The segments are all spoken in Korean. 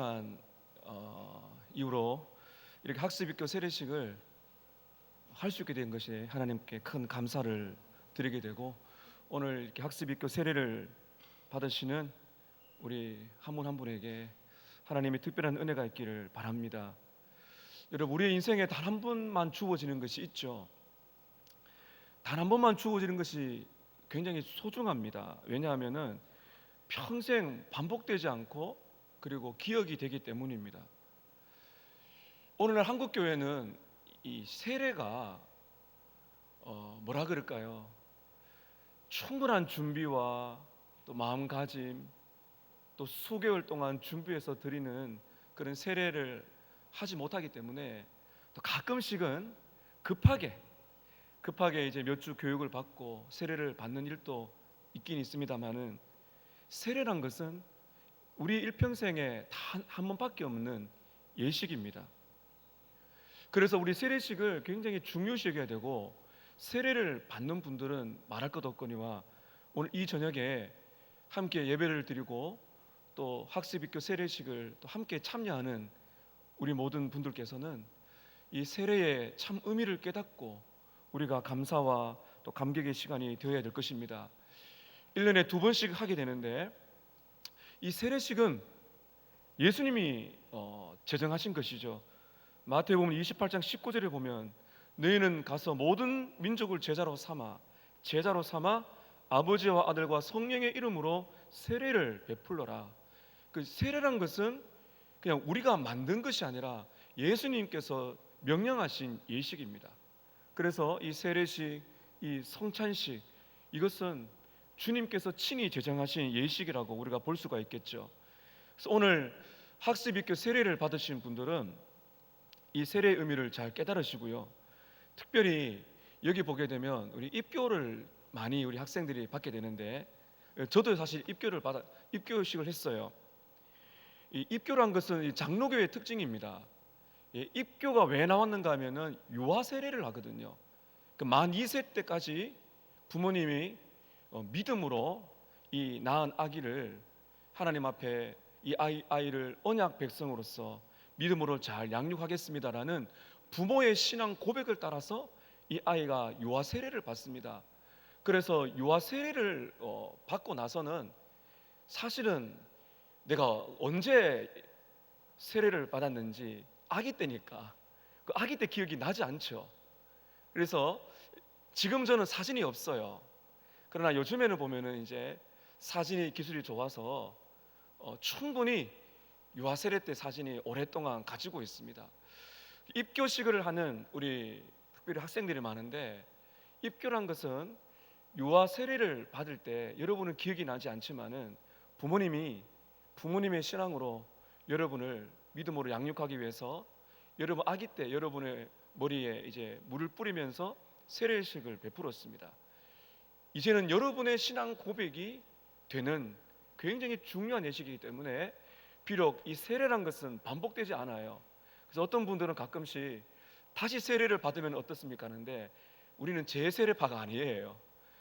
한 이후로 이렇게 학습입교 세례식을 할 수 있게 된 것이 하나님께 큰 감사를 드리게 되고, 오늘 이렇게 학습입교 세례를 받으시는 우리 한 분 한 분에게 하나님의 특별한 은혜가 있기를 바랍니다. 여러분, 우리의 인생에 단 한 번만 주어지는 것이 있죠. 단 한 번만 주어지는 것이 굉장히 소중합니다. 왜냐하면은 평생 반복되지 않고 그리고 기억이 되기 때문입니다. 오늘날 한국 교회는 이 세례가 뭐라 그럴까요? 충분한 준비와 또 마음가짐, 또 수개월 동안 준비해서 드리는 그런 세례를 하지 못하기 때문에 또 가끔씩은 급하게 이제 몇 주 교육을 받고 세례를 받는 일도 있긴 있습니다만은, 세례란 것은 우리 일평생에 단 한 번밖에 없는 예식입니다. 그래서 우리 세례식을 굉장히 중요시 여겨야 되고, 세례를 받는 분들은 말할 것 없거니와 오늘 이 저녁에 함께 예배를 드리고 또 학습입교 세례식을 또 함께 참여하는 우리 모든 분들께서는 이 세례의 참 의미를 깨닫고 우리가 감사와 또 감격의 시간이 되어야 될 것입니다. 1년에 2번씩 하게 되는데, 이 세례식은 예수님이 제정하신 것이죠. 마태복음 28장 19절에 보면, 너희는 가서 모든 민족을 제자로 삼아 아버지와 아들과 성령의 이름으로 세례를 베풀러라. 그 세례란 것은 그냥 우리가 만든 것이 아니라 예수님께서 명령하신 예식입니다. 그래서 이 세례식, 이 성찬식, 이것은 주님께서 친히 제정하신 예식이라고 우리가 볼 수가 있겠죠. 그래서 오늘 학습입교 세례를 받으신 분들은 이 세례의 의미를 잘 깨달으시고요, 특별히 여기 보게 되면 우리 입교를 많이 우리 학생들이 받게 되는데, 저도 사실 입교식을 했어요. 이 입교란 것은 장로교의 특징입니다. 입교가 왜 나왔는가 하면은 유아 세례를 하거든요. 만 2세 때까지 부모님이 믿음으로 이 낳은 아기를 하나님 앞에 이 아이를 언약 백성으로서 믿음으로 잘 양육하겠습니다라는 부모의 신앙 고백을 따라서 이 아이가 유아 세례를 받습니다. 그래서 유아 세례를 받고 나서는 사실은 내가 언제 세례를 받았는지 아기 때니까 그 아기 때 기억이 나지 않죠. 그래서 지금 저는 사진이 없어요. 그러나 요즘에는 보면은 이제 사진이 기술이 좋아서 충분히 유아 세례 때 사진이 오랫동안 가지고 있습니다. 입교식을 하는 우리 특별히 학생들이 많은데, 입교란 것은 유아 세례를 받을 때 여러분은 기억이 나지 않지만은 부모님의 신앙으로 여러분을 믿음으로 양육하기 위해서 여러분 아기 때 여러분의 머리에 이제 물을 뿌리면서 세례식을 베풀었습니다. 이제는 여러분의 신앙 고백이 되는 굉장히 중요한 예식이기 때문에 비록 이 세례란 것은 반복되지 않아요. 그래서 어떤 분들은 가끔씩 다시 세례를 받으면 어떻습니까 하는데, 우리는 재세례파가 아니에요.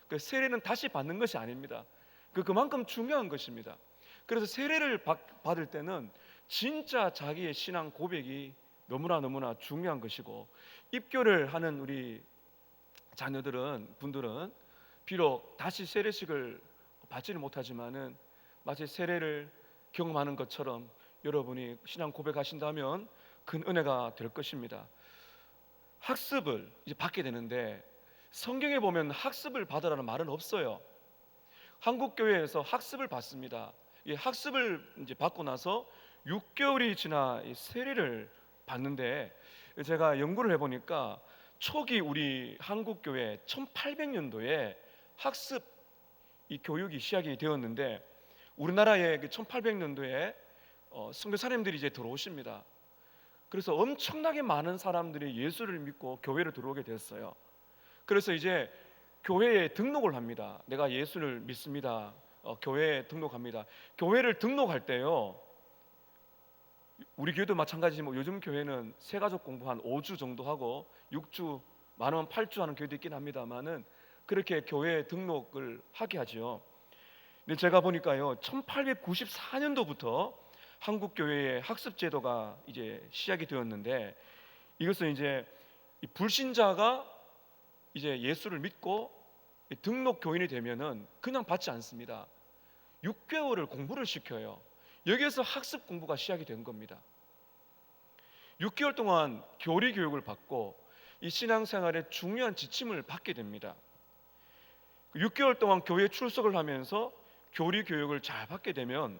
그 세례는 다시 받는 것이 아닙니다. 그만큼 중요한 것입니다. 그래서 세례를 받을 때는 진짜 자기의 신앙 고백이 너무나 중요한 것이고, 입교를 하는 우리 분들은 비록 다시 세례식을 받지는 못하지만은 마치 세례를 경험하는 것처럼 여러분이 신앙 고백하신다면 큰 은혜가 될 것입니다. 학습을 이제 받게 되는데, 성경에 보면 학습을 받으라는 말은 없어요. 한국 교회에서 학습을 받습니다. 이 학습을 이제 받고 나서 6개월이 지나 세례를 받는데, 제가 연구를 해보니까 초기 우리 한국 교회 1800년도에 학습 이 교육이 시작이 되었는데, 우리나라에 1800년도에 선교사님들이 이제 들어오십니다. 그래서 엄청나게 많은 사람들이 예수를 믿고 교회를 들어오게 됐어요. 그래서 이제 교회에 등록을 합니다. 내가 예수를 믿습니다. 교회에 등록합니다. 교회를 등록할 때요, 우리 교회도 마찬가지지만 요즘 교회는 새가족 공부 한 5주 정도 하고 6주, 많으면 8주 하는 교회도 있긴 합니다만은 그렇게 교회에 등록을 하게 하죠. 근데 제가 보니까요, 1894년도부터 한국 교회의 학습 제도가 이제 시작이 되었는데, 이것은 이제 이 불신자가 이제 예수를 믿고 등록 교인이 되면은 그냥 받지 않습니다. 6개월을 공부를 시켜요. 여기에서 학습 공부가 시작이 된 겁니다. 6개월 동안 교리 교육을 받고 이 신앙생활의 중요한 지침을 받게 됩니다. 6개월 동안 교회 출석을 하면서 교리 교육을 잘 받게 되면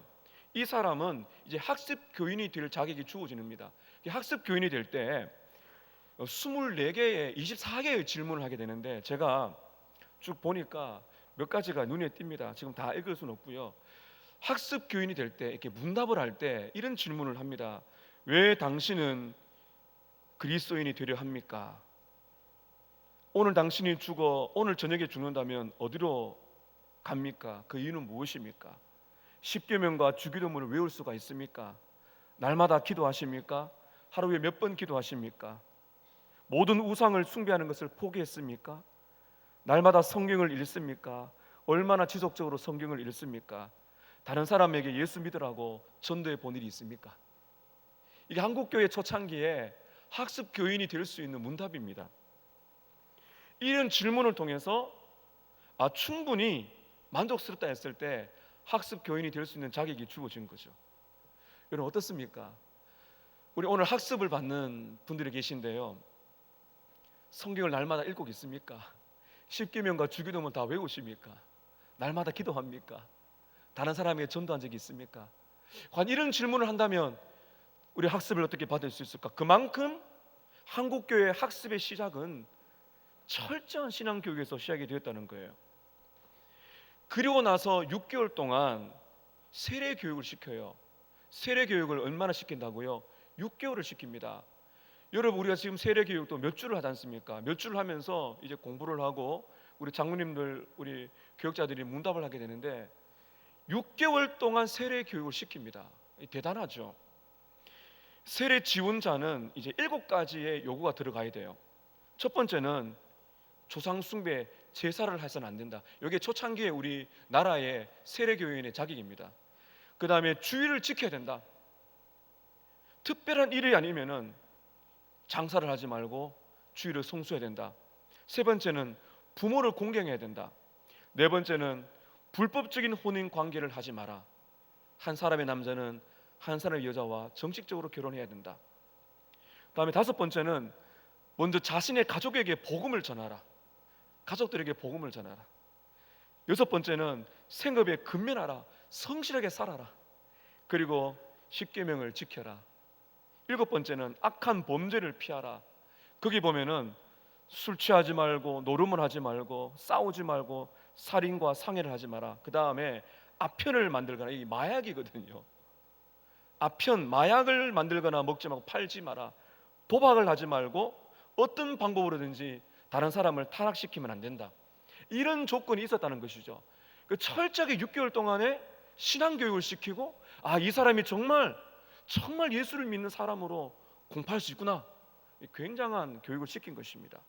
이 사람은 이제 학습 교인이 될 자격이 주어집니다. 학습 교인이 될 때 24개의 24개의 질문을 하게 되는데, 제가 쭉 보니까 몇 가지가 눈에 띕니다. 지금 다 읽을 수는 없고요. 학습 교인이 될 때 이렇게 문답을 할 때 이런 질문을 합니다. 왜 당신은 그리스도인이 되려 합니까? 오늘 당신이 죽어 오늘 저녁에 죽는다면 어디로 갑니까? 그 이유는 무엇입니까? 십계명과 주기도문을 외울 수가 있습니까? 날마다 기도하십니까? 하루에 몇 번 기도하십니까? 모든 우상을 숭배하는 것을 포기했습니까? 날마다 성경을 읽습니까? 얼마나 지속적으로 성경을 읽습니까? 다른 사람에게 예수 믿으라고 전도해 본 일이 있습니까? 이게 한국교회 초창기에 학습 교인이 될 수 있는 문답입니다. 이런 질문을 통해서 충분히 만족스럽다 했을 때 학습 교인이 될 수 있는 자격이 주어진 거죠. 여러분 어떻습니까? 우리 오늘 학습을 받는 분들이 계신데요, 성경을 날마다 읽고 있습니까? 십계명과 주기도문 다 외우십니까? 날마다 기도합니까? 다른 사람에게 전도한 적이 있습니까? 과연 이런 질문을 한다면 우리 학습을 어떻게 받을 수 있을까? 그만큼 한국교회 학습의 시작은 철저한 신앙교육에서 시작이 되었다는 거예요. 그리고 나서 6개월 동안 세례교육을 시켜요. 세례교육을 얼마나 시킨다고요? 6개월을 시킵니다. 여러분 우리가 지금 세례교육도 몇 주를 하지 않습니까? 몇 주를 하면서 이제 공부를 하고 우리 장로님들, 우리 교육자들이 문답을 하게 되는데 6개월 동안 세례교육을 시킵니다. 대단하죠. 세례 지원자는 이제 7가지의 요구가 들어가야 돼요. 첫 번째는 조상 숭배 제사를 해서는 안 된다. 이게 초창기에 우리 나라의 세례교인의 자격입니다. 그 다음에 주의를 지켜야 된다. 특별한 일이 아니면은 장사를 하지 말고 주의를 성수해야 된다. 세 번째는 부모를 공경해야 된다. 네 번째는 불법적인 혼인 관계를 하지 마라. 한 사람의 남자는 한 사람의 여자와 정식적으로 결혼해야 된다. 다음에 5번째는 먼저 자신의 가족에게 복음을 전하라. 가족들에게 복음을 전하라. 6번째는 생업에 근면하라. 성실하게 살아라. 그리고 십계명을 지켜라. 7번째는 악한 범죄를 피하라. 거기 보면은 술 취하지 말고 노름을 하지 말고 싸우지 말고 살인과 상해를 하지 마라. 그 다음에 아편을 만들거나, 이 마약이거든요. 아편, 마약을 만들거나 먹지 말고 팔지 마라. 도박을 하지 말고 어떤 방법으로든지 다른 사람을 타락시키면 안 된다. 이런 조건이 있었다는 것이죠. 그 철저하게 6개월 동안에 신앙교육을 시키고 이 사람이 정말 예수를 믿는 사람으로 공부할 수 있구나. 굉장한 교육을 시킨 것입니다.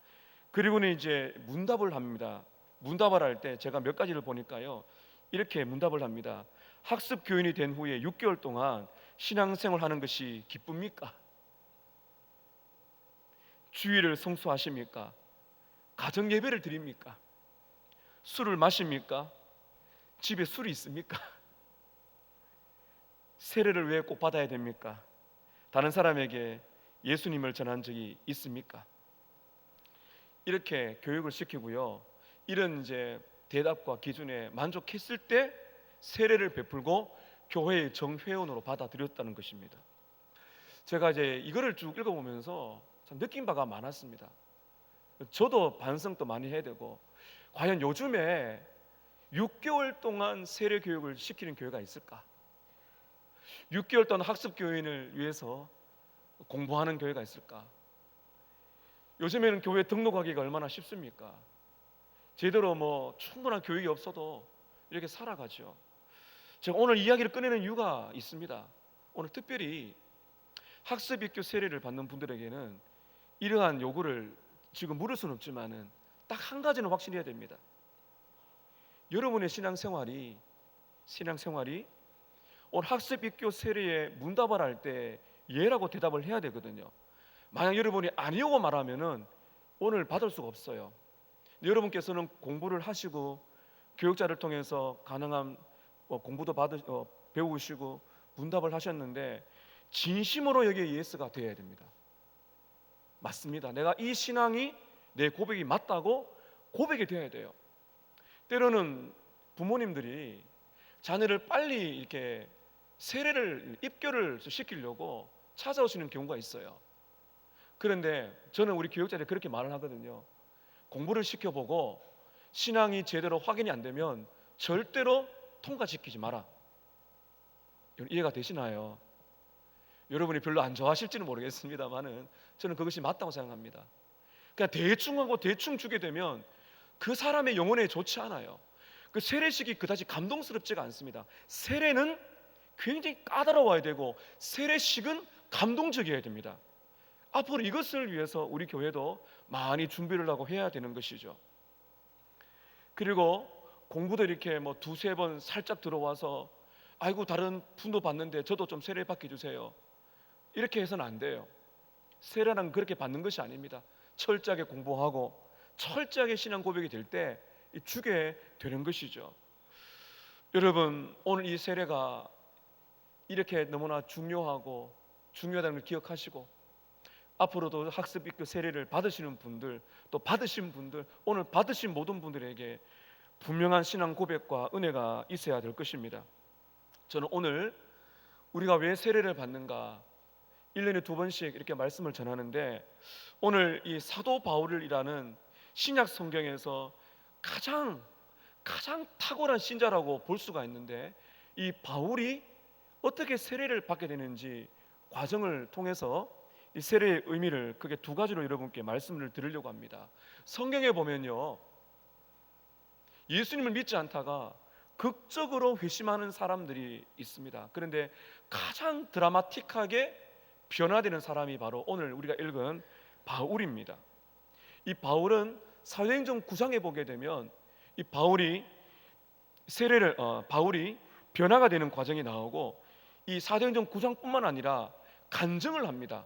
그리고는 이제 문답을 합니다. 문답을 할 때 제가 몇 가지를 보니까요, 이렇게 문답을 합니다. 학습 교인이 된 후에 6개월 동안 신앙생활 하는 것이 기쁩니까? 주일을 성수하십니까? 가정 예배를 드립니까? 술을 마십니까? 집에 술이 있습니까? 세례를 왜 꼭 받아야 됩니까? 다른 사람에게 예수님을 전한 적이 있습니까? 이렇게 교육을 시키고요, 이런 이제 대답과 기준에 만족했을 때 세례를 베풀고 교회의 정회원으로 받아들였다는 것입니다. 제가 이제 이거를 쭉 읽어보면서 참 느낀 바가 많았습니다. 저도 반성도 많이 해야 되고, 과연 요즘에 6개월 동안 세례 교육을 시키는 교회가 있을까? 6개월 동안 학습 교인을 위해서 공부하는 교회가 있을까? 요즘에는 교회 등록하기가 얼마나 쉽습니까? 제대로 충분한 교육이 없어도 이렇게 살아가죠. 제가 오늘 이야기를 꺼내는 이유가 있습니다. 오늘 특별히 학습입교 세례를 받는 분들에게는 이러한 요구를 지금 물을 수는 없지만은 딱 한 가지는 확신해야 됩니다. 여러분의 신앙생활이 오늘 학습 입교 세례에 문답을 할 때 예라고 대답을 해야 되거든요. 만약 여러분이 아니오고 말하면은 오늘 받을 수가 없어요. 여러분께서는 공부를 하시고 교육자를 통해서 가능한 공부도 배우시고 문답을 하셨는데 진심으로 여기에 예스가 되어야 됩니다. 맞습니다. 내가 이 신앙이 내 고백이 맞다고 고백이 되어야 돼요. 때로는 부모님들이 자녀를 빨리 이렇게 세례를 입교를 시키려고 찾아오시는 경우가 있어요. 그런데 저는 우리 교육자들이 그렇게 말을 하거든요. 공부를 시켜보고 신앙이 제대로 확인이 안 되면 절대로 통과시키지 마라. 이해가 되시나요? 여러분이 별로 안 좋아하실지는 모르겠습니다만은 저는 그것이 맞다고 생각합니다. 그냥 대충 하고 대충 주게 되면 그 사람의 영혼에 좋지 않아요. 그 세례식이 그다지 감동스럽지가 않습니다. 세례는 굉장히 까다로워야 되고 세례식은 감동적이어야 됩니다. 앞으로 이것을 위해서 우리 교회도 많이 준비를 하고 해야 되는 것이죠. 그리고 공부도 이렇게 두세 번 살짝 들어와서 아이고 다른 분도 봤는데 저도 좀 세례 받게 주세요. 이렇게 해서는 안 돼요. 세례는 그렇게 받는 것이 아닙니다. 철저하게 공부하고 철저하게 신앙 고백이 될 때 주게 되는 것이죠. 여러분, 오늘 이 세례가 이렇게 너무나 중요하고 중요하다는 걸 기억하시고 앞으로도 학습 입교 세례를 받으시는 분들, 또 받으신 분들, 오늘 받으신 모든 분들에게 분명한 신앙 고백과 은혜가 있어야 될 것입니다. 저는 오늘 우리가 왜 세례를 받는가 1년에 2번씩 이렇게 말씀을 전하는데, 오늘 이 사도 바울이라는 신약 성경에서 가장 탁월한 신자라고 볼 수가 있는데, 이 바울이 어떻게 세례를 받게 되는지 과정을 통해서 이 세례의 의미를 크게 두 가지로 여러분께 말씀을 드리려고 합니다. 성경에 보면요, 예수님을 믿지 않다가 극적으로 회심하는 사람들이 있습니다. 그런데 가장 드라마틱하게 변화되는 사람이 바로 오늘 우리가 읽은 바울입니다. 이 바울은 사도행전 9장에 보게 되면 이 바울이 변화가 되는 과정이 나오고, 이 사도행전 9장뿐만 아니라 간증을 합니다.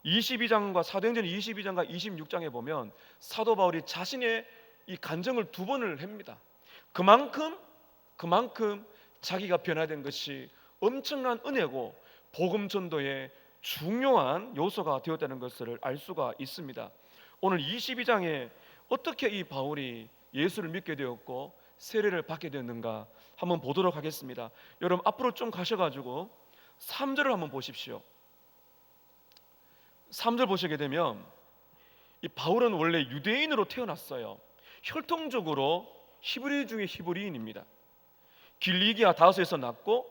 22장과 사도행전 22장과 26장에 보면 사도 바울이 자신의 이 간증을 2번을 합니다. 그만큼 자기가 변화된 것이 엄청난 은혜고 복음 전도의 중요한 요소가 되었다는 것을 알 수가 있습니다. 오늘 22장에 어떻게 이 바울이 예수를 믿게 되었고 세례를 받게 되었는가 한번 보도록 하겠습니다. 여러분 앞으로 좀 가셔가지고 3절을 한번 보십시오. 3절 보시게 되면 이 바울은 원래 유대인으로 태어났어요. 혈통적으로 히브리 중에 히브리인입니다. 길리기아 다소에서 났고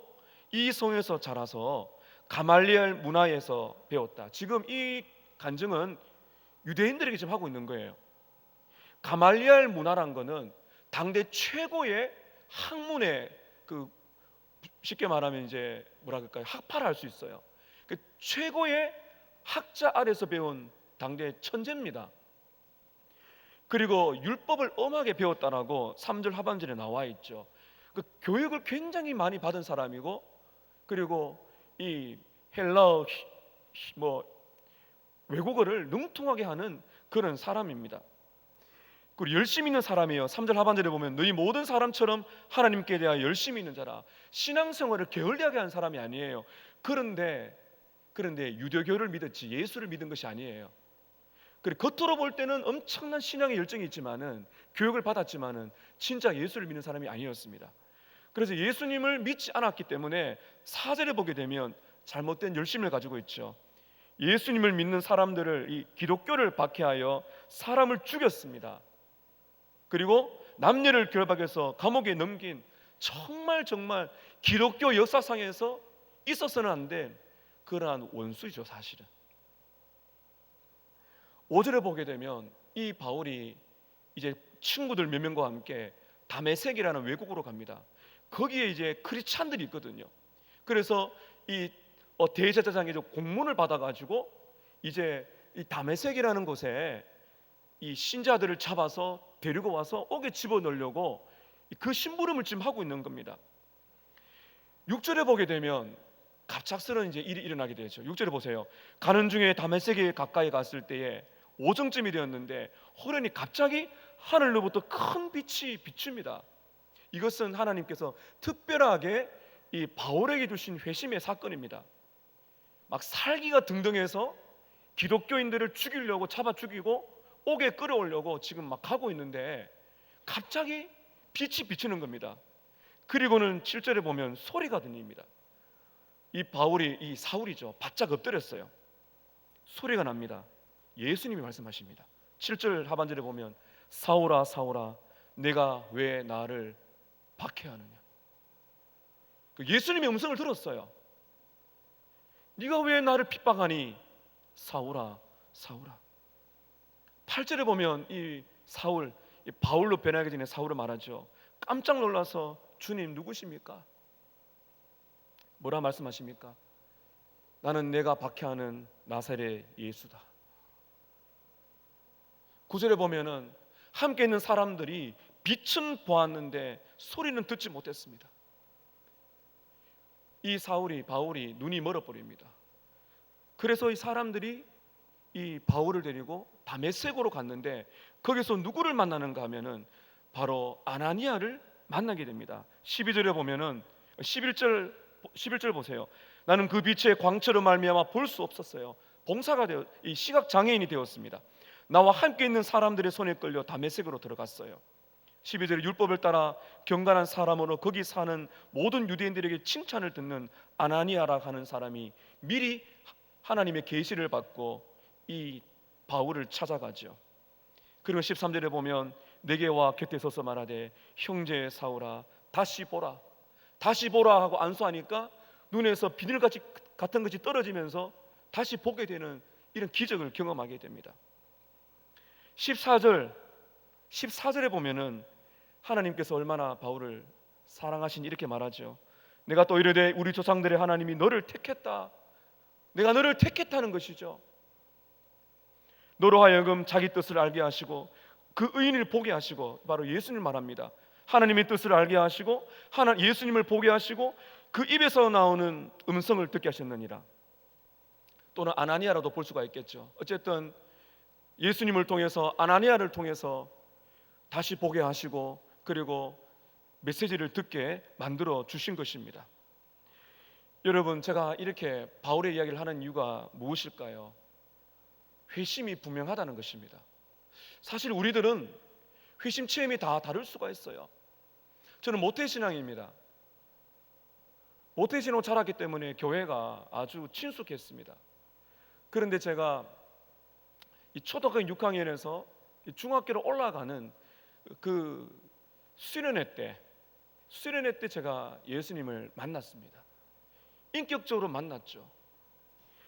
이 성에서 자라서 가말리엘 문화에서 배웠다. 지금 이 간증은 유대인들에게 지금 하고 있는 거예요. 가말리엘 문화란 거는 당대 최고의 학문의 쉽게 말하면 이제 학파를 할 수 있어요. 그 최고의 학자 아래서 배운 당대 천재입니다. 그리고 율법을 엄하게 배웠다라고 3절 하반절에 나와 있죠. 그 교육을 굉장히 많이 받은 사람이고, 그리고 이 헬라어 외국어를 능통하게 하는 그런 사람입니다. 그리고 열심히 있는 사람이에요. 3절 하반절에 보면 너희 모든 사람처럼 하나님께 대하여 열심히 있는 자라. 신앙생활을 게을리하게 하는 사람이 아니에요. 그런데 유대교를 믿었지 예수를 믿은 것이 아니에요. 그리고 겉으로 볼 때는 엄청난 신앙의 열정이 있지만은, 교육을 받았지만은 진짜 예수를 믿는 사람이 아니었습니다. 그래서 예수님을 믿지 않았기 때문에 4절에 보게 되면 잘못된 열심을 가지고 있죠. 예수님을 믿는 사람들을, 이 기독교를 박해하여 사람을 죽였습니다. 그리고 남녀를 결박해서 감옥에 넘긴 정말 기독교 역사상에서 있어서는 안 된 그러한 원수이죠, 사실은. 5절에 보게 되면 이 바울이 이제 친구들 몇 명과 함께 다메섹이라는 외국으로 갑니다. 거기에 이제 크리스찬들이 있거든요. 그래서 이 대제사장에게 공문을 받아가지고 이제 이 다메섹이라는 곳에 이 신자들을 잡아서 데리고 와서 옥에 집어넣으려고 그 심부름을 지금 하고 있는 겁니다. 6절에 보게 되면 갑작스러운 이제 일이 일어나게 되죠. 6절에 보세요. 가는 중에 다메섹에 가까이 갔을 때에 오정쯤이 되었는데 호련히 갑자기 하늘로부터 큰 빛이 비춥니다. 이것은 하나님께서 특별하게 이 바울에게 주신 회심의 사건입니다. 막 살기가 등등해서 기독교인들을 죽이려고 잡아 죽이고 옥에 끌어오려고 지금 막 가고 있는데 갑자기 빛이 비치는 겁니다. 그리고는 7절에 보면 소리가 들립니다. 이 바울이, 이 사울이죠, 바짝 엎드렸어요. 소리가 납니다. 예수님이 말씀하십니다. 7절 하반절에 보면 사울아 사울아 내가 왜 나를 박해하느냐. 예수님의 음성을 들었어요. 네가 왜 나를 핍박하니 사울아 사울아. 8절에 보면 이 사울, 이 바울로 변하기 전에 사울을 말하죠. 깜짝 놀라서 주님 누구십니까? 뭐라 말씀하십니까? 나는 내가 박해하는 나사렛 예수다. 9절에 보면은 함께 있는 사람들이 빛은 보았는데 소리는 듣지 못했습니다. 이 사울이, 바울이 눈이 멀어버립니다. 그래서 이 사람들이 이 바울을 데리고 다메섹으로 갔는데 거기서 누구를 만나는가 하면은 바로 아나니아를 만나게 됩니다. 12절에 보면은 11절 보세요. 나는 그 빛의 광처럼 말미암아 볼 수 없었어요. 봉사가 되어 이 시각 장애인이 되었습니다. 나와 함께 있는 사람들의 손에 끌려 다메섹으로 들어갔어요. 12절에 율법을 따라 경건한 사람으로 거기 사는 모든 유대인들에게 칭찬을 듣는 아나니아라 하는 사람이 미리 하나님의 계시를 받고 이 바울을 찾아가죠. 그리고 13절에 보면 내게 와 곁에 서서 말하되 형제 사울아 다시 보라. 다시 보라 하고 안수하니까 눈에서 비늘같이 같은 것이 떨어지면서 다시 보게 되는 이런 기적을 경험하게 됩니다. 14절에 보면은 하나님께서 얼마나 바울을 사랑하신 이렇게 말하죠. 내가 또 이르되 우리 조상들의 하나님이 너를 택했다. 내가 너를 택했다는 것이죠. 너로 하여금 자기 뜻을 알게 하시고 그 의인을 보게 하시고, 바로 예수님을 말합니다. 하나님의 뜻을 알게 하시고 예수님을 보게 하시고 그 입에서 나오는 음성을 듣게 하셨느니라. 또는 아나니아라도 볼 수가 있겠죠. 어쨌든 예수님을 통해서 아나니아를 통해서 다시 보게 하시고 그리고 메시지를 듣게 만들어 주신 것입니다. 여러분, 제가 이렇게 바울의 이야기를 하는 이유가 무엇일까요? 회심이 분명하다는 것입니다. 사실 우리들은 회심 체험이 다 다를 수가 있어요. 저는 모태신앙입니다. 모태신앙으로 자랐기 때문에 교회가 아주 친숙했습니다. 그런데 제가 이 초등학교 6학년에서 중학교로 올라가는 그 수련회 때 제가 예수님을 만났습니다. 인격적으로 만났죠.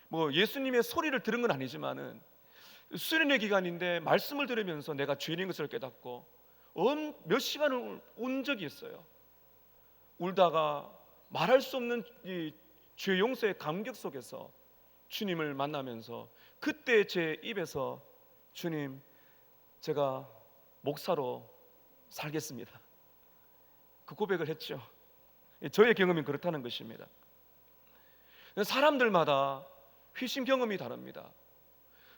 뭐 예수님의 소리를 들은 건 아니지만은 수련회 기간인데 말씀을 들으면서 내가 죄인인 것을 깨닫고 몇 시간을 운 적이 있어요. 울다가 말할 수 없는 이 죄 용서의 감격 속에서 주님을 만나면서 그때 제 입에서 주님, 제가 목사로 살겠습니다, 그 고백을 했죠. 저의 경험이 그렇다는 것입니다. 사람들마다 회심 경험이 다릅니다.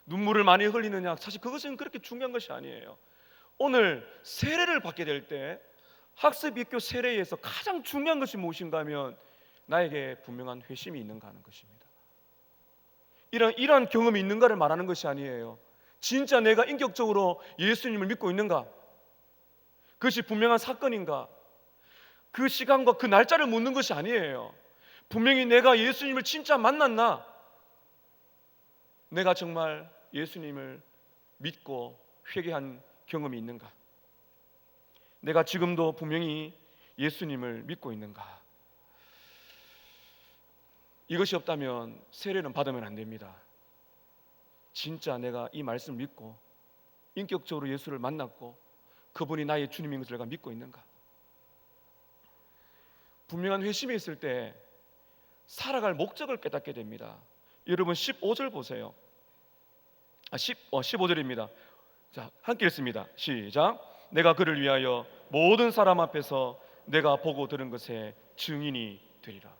눈물을 많이 흘리느냐, 사실 그것은 그렇게 중요한 것이 아니에요. 오늘 세례를 받게 될 때 학습입교 세례에서 가장 중요한 것이 무엇인가 하면 나에게 분명한 회심이 있는가 하는 것입니다. 이러한 경험이 있는가를 말하는 것이 아니에요. 진짜 내가 인격적으로 예수님을 믿고 있는가, 그것이 분명한 사건인가, 그 시간과 그 날짜를 묻는 것이 아니에요. 분명히 내가 예수님을 진짜 만났나, 내가 정말 예수님을 믿고 회개한 경험이 있는가, 내가 지금도 분명히 예수님을 믿고 있는가. 이것이 없다면 세례는 받으면 안 됩니다. 진짜 내가 이 말씀을 믿고 인격적으로 예수를 만났고 그분이 나의 주님인 것을 내가 믿고 있는가. 분명한 회심이 있을 때 살아갈 목적을 깨닫게 됩니다. 여러분 15절 보세요. 15절입니다. 자, 함께 읽습니다. 시작. 내가 그를 위하여 모든 사람 앞에서 내가 보고 들은 것에 증인이 되리라.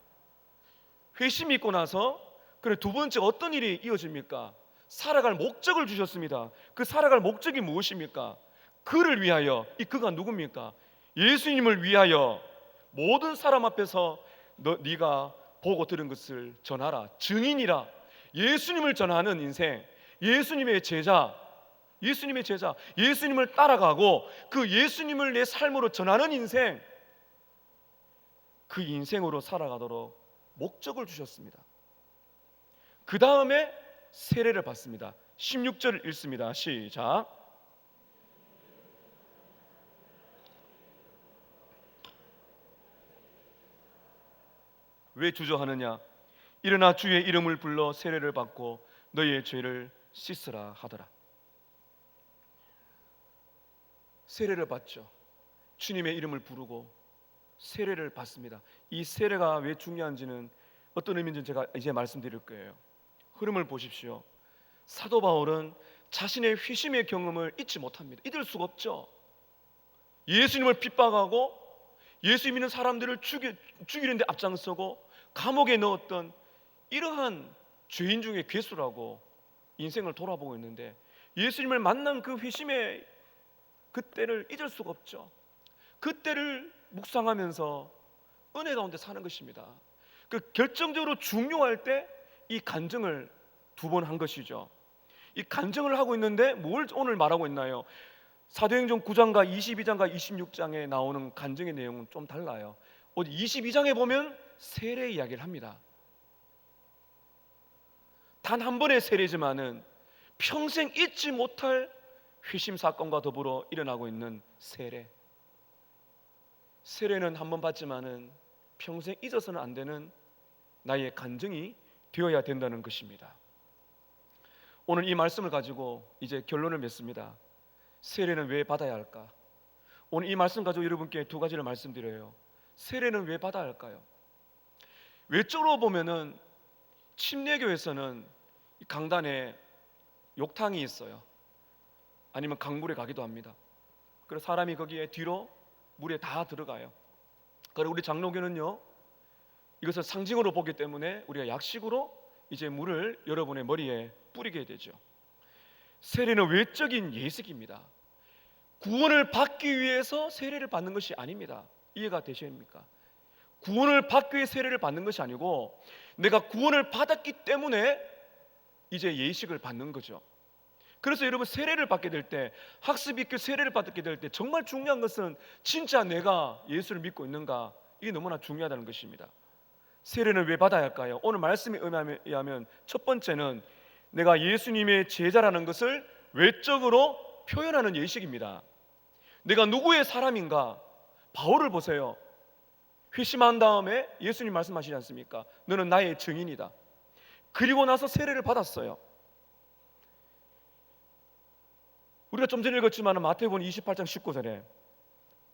회심이 있고 나서 그래 두 번째 어떤 일이 이어집니까? 살아갈 목적을 주셨습니다. 그 살아갈 목적이 무엇입니까? 그를 위하여. 이 그가 누굽니까? 예수님을 위하여 모든 사람 앞에서 네가 보고 들은 것을 전하라. 증인이라. 예수님을 전하는 인생, 예수님의 제자, 예수님을 따라가고 그 예수님을 내 삶으로 전하는 인생, 그 인생으로 살아가도록 목적을 주셨습니다. 그 다음에 세례를 받습니다. 16절을 읽습니다. 시작. 왜 주저하느냐? 일어나 주의 이름을 불러 세례를 받고 너희의 죄를 씻으라 하더라. 세례를 받죠. 주님의 이름을 부르고 세례를 받습니다. 이 세례가 왜 중요한지는 어떤 의미인지 제가 이제 말씀드릴 거예요. 흐름을 보십시오. 사도 바울은 자신의 회심의 경험을 잊지 못합니다. 잊을 수가 없죠. 예수님을 핍박하고 예수 믿는 사람들을 죽이는 데 앞장서고 감옥에 넣었던 이러한 죄인 중에 괴수라고 인생을 돌아보고 있는데, 예수님을 만난 그 회심의 그때를 잊을 수가 없죠. 그때를 묵상하면서 은혜 가운데 사는 것입니다. 그 결정적으로 중요할 때 이 간증을 두 번 한 것이죠. 이 간증을 하고 있는데 뭘 오늘 말하고 있나요? 사도행전 9장과 22장과 26장에 나오는 간증의 내용은 좀 달라요. 22장에 보면 세례 이야기를 합니다. 단 한 번의 세례지만은 평생 잊지 못할 회심 사건과 더불어 일어나고 있는 세례. 세례는 한 번 받지만은 평생 잊어서는 안 되는 나의 간증이 되어야 된다는 것입니다. 오늘 이 말씀을 가지고 이제 결론을 맺습니다. 세례는 왜 받아야 할까? 오늘 이 말씀 가지고 여러분께 두 가지를 말씀드려요. 세례는 왜 받아야 할까요? 외적으로 보면은 침례교에서는 강단에 욕탕이 있어요. 아니면 강물에 가기도 합니다. 그래서 사람이 거기에 뒤로 물에 다 들어가요. 그리고 우리 장로교는요, 이것을 상징으로 보기 때문에 우리가 약식으로 이제 물을 여러분의 머리에 뿌리게 되죠. 세례는 외적인 예식입니다. 구원을 받기 위해서 세례를 받는 것이 아닙니다. 이해가 되십니까? 구원을 받기 위해 세례를 받는 것이 아니고 내가 구원을 받았기 때문에 이제 예식을 받는 거죠. 그래서 여러분 세례를 받게 될 때, 학습 있게 세례를 받게 될 때 정말 중요한 것은 진짜 내가 예수를 믿고 있는가, 이게 너무나 중요하다는 것입니다. 세례는 왜 받아야 할까요? 오늘 말씀에 의하면 첫 번째는 내가 예수님의 제자라는 것을 외적으로 표현하는 예식입니다. 내가 누구의 사람인가? 바울을 보세요. 회심한 다음에 예수님 말씀하시지 않습니까? 너는 나의 증인이다. 그리고 나서 세례를 받았어요. 우리가 좀 전에 읽었지만 마태복음 28장 19절에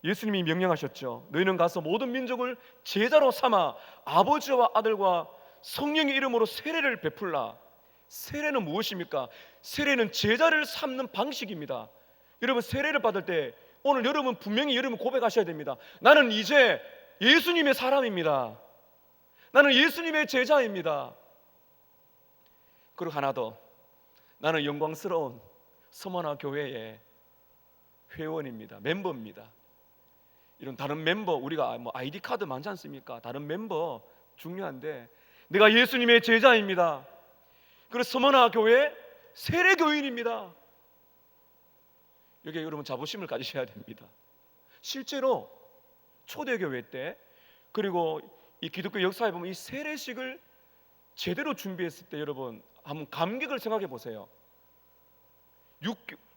예수님이 명령하셨죠. 너희는 가서 모든 민족을 제자로 삼아 아버지와 아들과 성령의 이름으로 세례를 베풀라. 세례는 무엇입니까? 세례는 제자를 삼는 방식입니다. 여러분 세례를 받을 때 오늘 여러분 분명히 여러분 고백하셔야 됩니다. 나는 이제 예수님의 사람입니다. 나는 예수님의 제자입니다. 그리고 하나 더, 나는 영광스러운 서머나 교회의 회원입니다. 멤버입니다. 이런 다른 멤버, 우리가 아이디 카드 많지 않습니까? 다른 멤버 중요한데 내가 예수님의 제자입니다. 그리고 서머나 교회 세례교인입니다. 여기에 여러분 자부심을 가지셔야 됩니다. 실제로 초대교회 때, 그리고 이 기독교 역사에 보면 이 세례식을 제대로 준비했을 때 여러분 한번 감격을 생각해 보세요.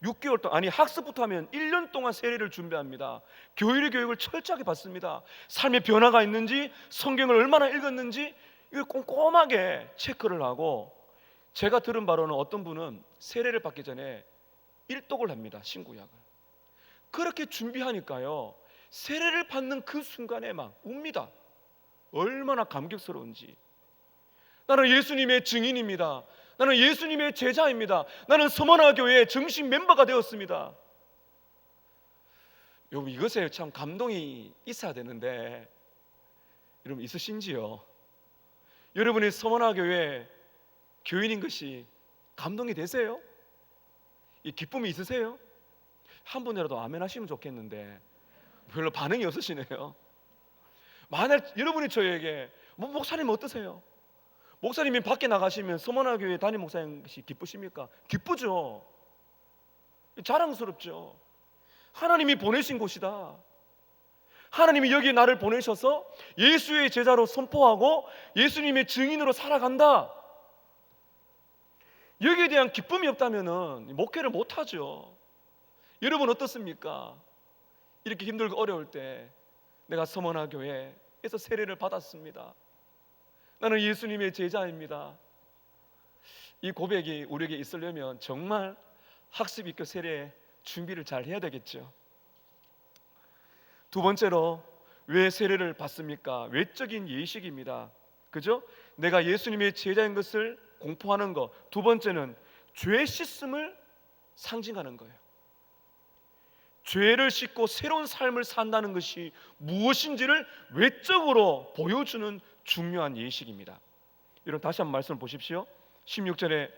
6개월 동안, 아니 학습부터 하면 1년 동안 세례를 준비합니다. 교일의 교육을 철저하게 받습니다. 삶의 변화가 있는지, 성경을 얼마나 읽었는지 이걸 꼼꼼하게 체크를 하고, 제가 들은 바로는 어떤 분은 세례를 받기 전에 일독을 합니다. 신구약을. 그렇게 준비하니까요, 세례를 받는 그 순간에 막 웁니다. 얼마나 감격스러운지. 나는 예수님의 증인입니다. 나는 예수님의 제자입니다. 나는 서머나 교회의 정식 멤버가 되었습니다. 여러분 이것에 참 감동이 있어야 되는데 여러분 있으신지요? 여러분이 서머나 교회 교인인 것이 감동이 되세요? 이 기쁨이 있으세요? 한 분이라도 아멘 하시면 좋겠는데 별로 반응이 없으시네요. 만약 여러분이 저에게 목사님 어떠세요? 목사님이 밖에 나가시면 서머나 교회 담임 목사님 것이 기쁘십니까? 기쁘죠. 자랑스럽죠. 하나님이 보내신 곳이다. 하나님이 여기에 나를 보내셔서 예수의 제자로 선포하고 예수님의 증인으로 살아간다. 여기에 대한 기쁨이 없다면 목회를 못하죠. 여러분 어떻습니까? 이렇게 힘들고 어려울 때 내가 서머나 교회에서 세례를 받았습니다. 나는 예수님의 제자입니다. 이 고백이 우리에게 있으려면 정말 학습입교 세례 준비를 잘 해야 되겠죠. 두 번째로 왜 세례를 받습니까? 외적인 예식입니다. 그죠? 내가 예수님의 제자인 것을 공포하는 것. 두 번째는 죄 씻음을 상징하는 거예요. 죄를 씻고 새로운 삶을 산다는 것이 무엇인지를 외적으로 보여주는 중요한 예식입니다. 여러분 다시 한번 말씀을 보십시오. 16절에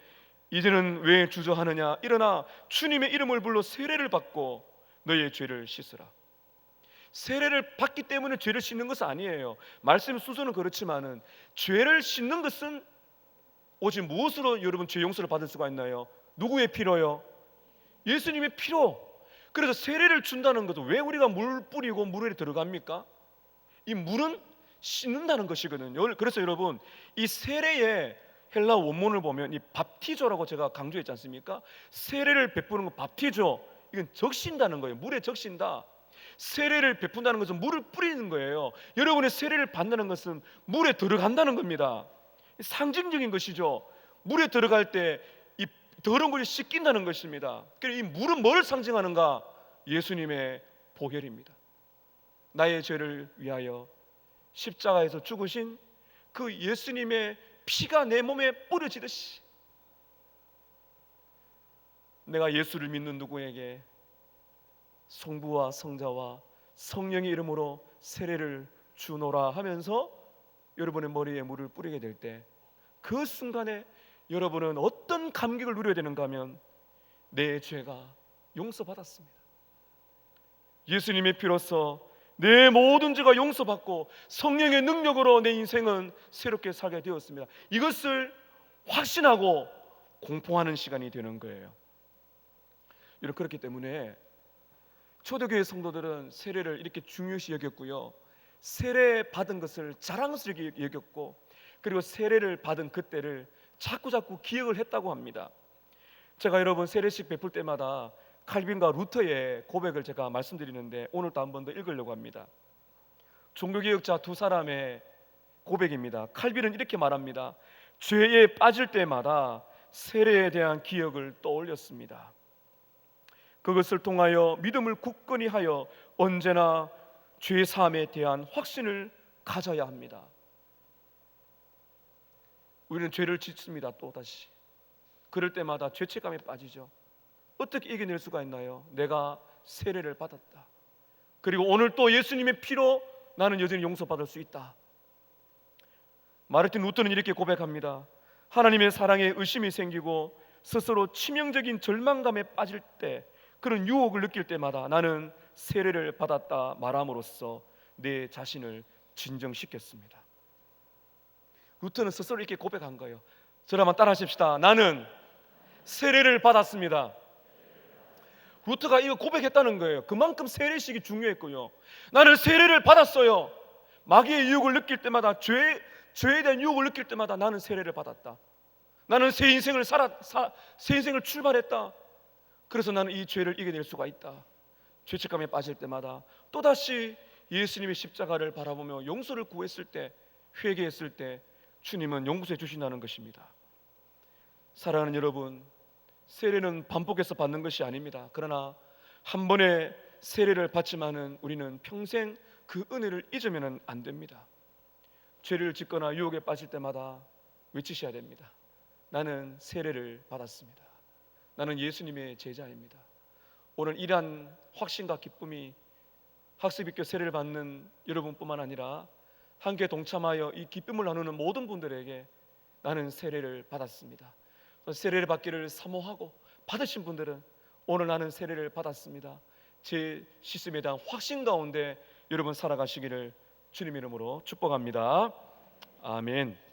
이제는 왜 주저하느냐 일어나 주님의 이름을 불러 세례를 받고 너희의 죄를 씻으라. 세례를 받기 때문에 죄를 씻는 것은 아니에요. 말씀 순서는 그렇지만은 죄를 씻는 것은 오직 무엇으로 여러분 죄 용서를 받을 수가 있나요? 누구의 피로요? 예수님의 피로. 그래서 세례를 준다는 것도 왜 우리가 물 뿌리고 물에 들어갑니까? 이 물은 씻는다는 것이거든요. 그래서 여러분 이 세례의 헬라 원문을 보면 이 밥티조라고 제가 강조했지 않습니까? 세례를 베푸는 거 밥티조, 이건 적신다는 거예요. 물에 적신다. 세례를 베푼다는 것은 물을 뿌리는 거예요. 여러분의 세례를 받는 것은 물에 들어간다는 겁니다. 상징적인 것이죠. 물에 들어갈 때 이 더러운 것이 씻긴다는 것입니다. 그래서 이 물은 뭘 상징하는가? 예수님의 보혈입니다. 나의 죄를 위하여 십자가에서 죽으신 그 예수님의 피가 내 몸에 뿌려지듯이 내가 예수를 믿는 누구에게 성부와 성자와 성령의 이름으로 세례를 주노라 하면서 여러분의 머리에 물을 뿌리게 될 때 그 순간에 여러분은 어떤 감격을 누려야 되는가 하면 내 죄가 용서받았습니다. 예수님의 피로써 내 모든 죄가 용서받고 성령의 능력으로 내 인생은 새롭게 살게 되었습니다. 이것을 확신하고 공포하는 시간이 되는 거예요. 여러분 그렇기 때문에 초대교회 성도들은 세례를 이렇게 중요시 여겼고요. 세례 받은 것을 자랑스럽게 여겼고 그리고 세례를 받은 그때를 자꾸자꾸 기억을 했다고 합니다. 제가 여러분 세례식 베풀 때마다 칼빈과 루터의 고백을 제가 말씀드리는데 오늘도 한 번 더 읽으려고 합니다. 종교개혁자 두 사람의 고백입니다. 칼빈은 이렇게 말합니다. 죄에 빠질 때마다 세례에 대한 기억을 떠올렸습니다. 그것을 통하여 믿음을 굳건히 하여 언제나 죄 사함에 대한 확신을 가져야 합니다. 우리는 죄를 짓습니다. 또다시 그럴 때마다 죄책감에 빠지죠. 어떻게 이겨낼 수가 있나요? 내가 세례를 받았다. 그리고 오늘 또 예수님의 피로 나는 여전히 용서받을 수 있다. 마르틴 루터는 이렇게 고백합니다. 하나님의 사랑에 의심이 생기고 스스로 치명적인 절망감에 빠질 때 그런 유혹을 느낄 때마다 나는 세례를 받았다 말함으로써 내 자신을 진정시켰습니다. 루터는 스스로 이렇게 고백한 거예요. 저를 한번 따라 하십시다. 나는 세례를 받았습니다. 루터가 이거 고백했다는 거예요. 그만큼 세례식이 중요했고요. 나는 세례를 받았어요. 마귀의 유혹을 느낄 때마다 죄에 대한 유혹을 느낄 때마다 나는 세례를 받았다. 나는 새 인생을 새 인생을 출발했다. 그래서 나는 이 죄를 이겨낼 수가 있다. 죄책감에 빠질 때마다 또다시 예수님의 십자가를 바라보며 용서를 구했을 때, 회개했을 때 주님은 용서해 주신다는 것입니다. 사랑하는 여러분, 세례는 반복해서 받는 것이 아닙니다. 그러나 한 번의 세례를 받지만은 우리는 평생 그 은혜를 잊으면 안 됩니다. 죄를 짓거나 유혹에 빠질 때마다 외치셔야 됩니다. 나는 세례를 받았습니다. 나는 예수님의 제자입니다. 오늘 이러한 확신과 기쁨이 학습입교 세례를 받는 여러분뿐만 아니라 함께 동참하여 이 기쁨을 나누는 모든 분들에게 나는 세례를 받았습니다. 세례를 받기를 사모하고 받으신 분들은 오늘 나는 세례를 받았습니다, 제 씻음에 대한 확신 가운데 여러분 살아가시기를 주님 이름으로 축복합니다. 아멘.